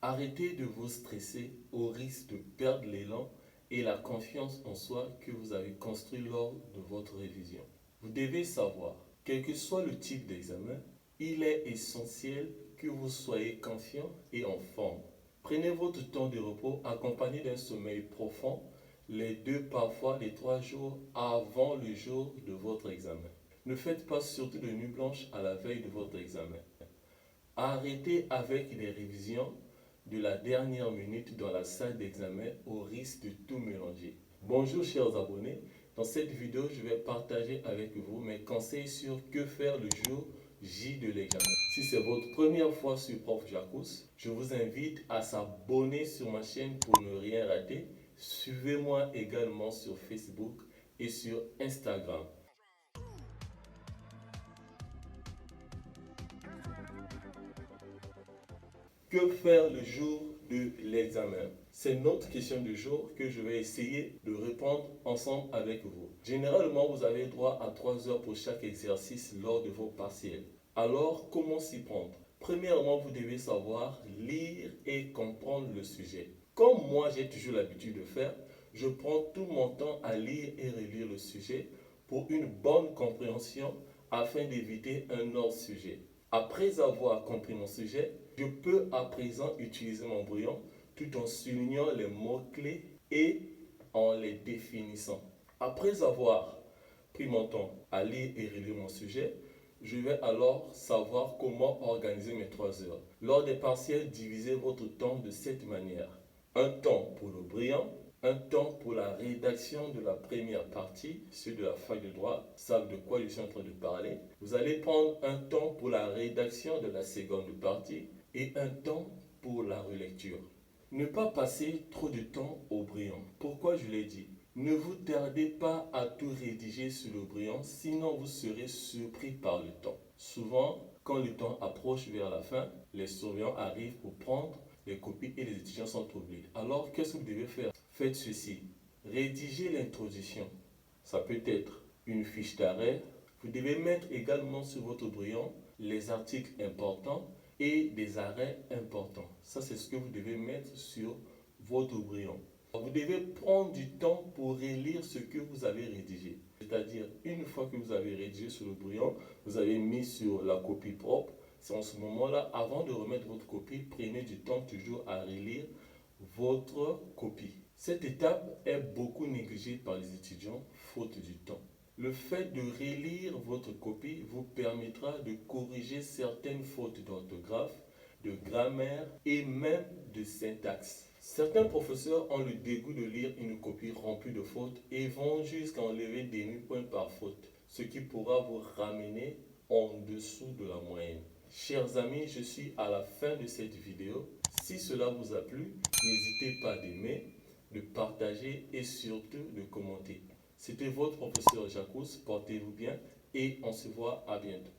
Arrêtez de vous stresser au risque de perdre l'élan et la confiance en soi que vous avez construit lors de votre révision. Vous devez savoir, quel que soit le type d'examen, il est essentiel que vous soyez confiant et en forme. Prenez votre temps de repos accompagné d'un sommeil profond, les 2 parfois les 3 jours avant le jour de votre examen. Ne faites pas surtout de nuit blanche à la veille de votre examen. Arrêtez avec les révisions de la dernière minute dans la salle d'examen au risque de tout mélanger. Bonjour chers abonnés, dans cette vidéo je vais partager avec vous mes conseils sur que faire le jour J de l'examen. Si c'est votre première fois sur Prof Jacous, je vous invite à s'abonner sur ma chaîne pour ne rien rater. Suivez-moi également sur Facebook et sur Instagram. Que faire le jour de l'examen? C'est notre question du jour que je vais essayer de répondre ensemble avec vous. Généralement, vous avez droit à 3 heures pour chaque exercice lors de vos partiels. Alors, comment s'y prendre? Premièrement, vous devez savoir lire et comprendre le sujet. Comme moi, j'ai toujours l'habitude de faire, je prends tout mon temps à lire et relire le sujet pour une bonne compréhension afin d'éviter un hors-sujet. Après avoir compris mon sujet, je peux à présent utiliser mon brouillon tout en soulignant les mots-clés et en les définissant. Après avoir pris mon temps à lire et relire mon sujet, je vais alors savoir comment organiser mes 3 heures. Lors des partiels, divisez votre temps de cette manière. Un temps pour le brillant, un temps pour la rédaction de la première partie, ceux de la fac de droit savent de quoi je suis en train de parler. Vous allez prendre un temps pour la rédaction de la seconde partie et un temps pour la relecture. Ne pas passer trop de temps au brillant. Pourquoi je l'ai dit? Ne vous tardez pas à tout rédiger sur le brillant, sinon vous serez surpris par le temps. Souvent, quand le temps approche vers la fin, les surveillants arrivent pour prendre les copies et les étudiants sont troublés. Alors, qu'est-ce que vous devez faire? Faites ceci. Rédigez l'introduction. Ça peut être une fiche d'arrêt. Vous devez mettre également sur votre brouillon les articles importants et des arrêts importants. Ça, c'est ce que vous devez mettre sur votre brouillon. Vous devez prendre du temps pour relire ce que vous avez rédigé. C'est-à-dire, une fois que vous avez rédigé sur le brouillon, vous avez mis sur la copie propre. C'est en ce moment-là, avant de remettre votre copie, prenez du temps toujours à relire votre copie. Cette étape est beaucoup négligée par les étudiants, faute du temps. Le fait de relire votre copie vous permettra de corriger certaines fautes d'orthographe, de grammaire et même de syntaxe. Certains professeurs ont le dégoût de lire une copie remplie de fautes et vont jusqu'à enlever des demi-points par faute, ce qui pourra vous ramener en dessous de la moyenne. Chers amis, je suis à la fin de cette vidéo. Si cela vous a plu, n'hésitez pas d'aimer, de partager et surtout de commenter. C'était votre professeur Jacous, portez-vous bien et on se voit à bientôt.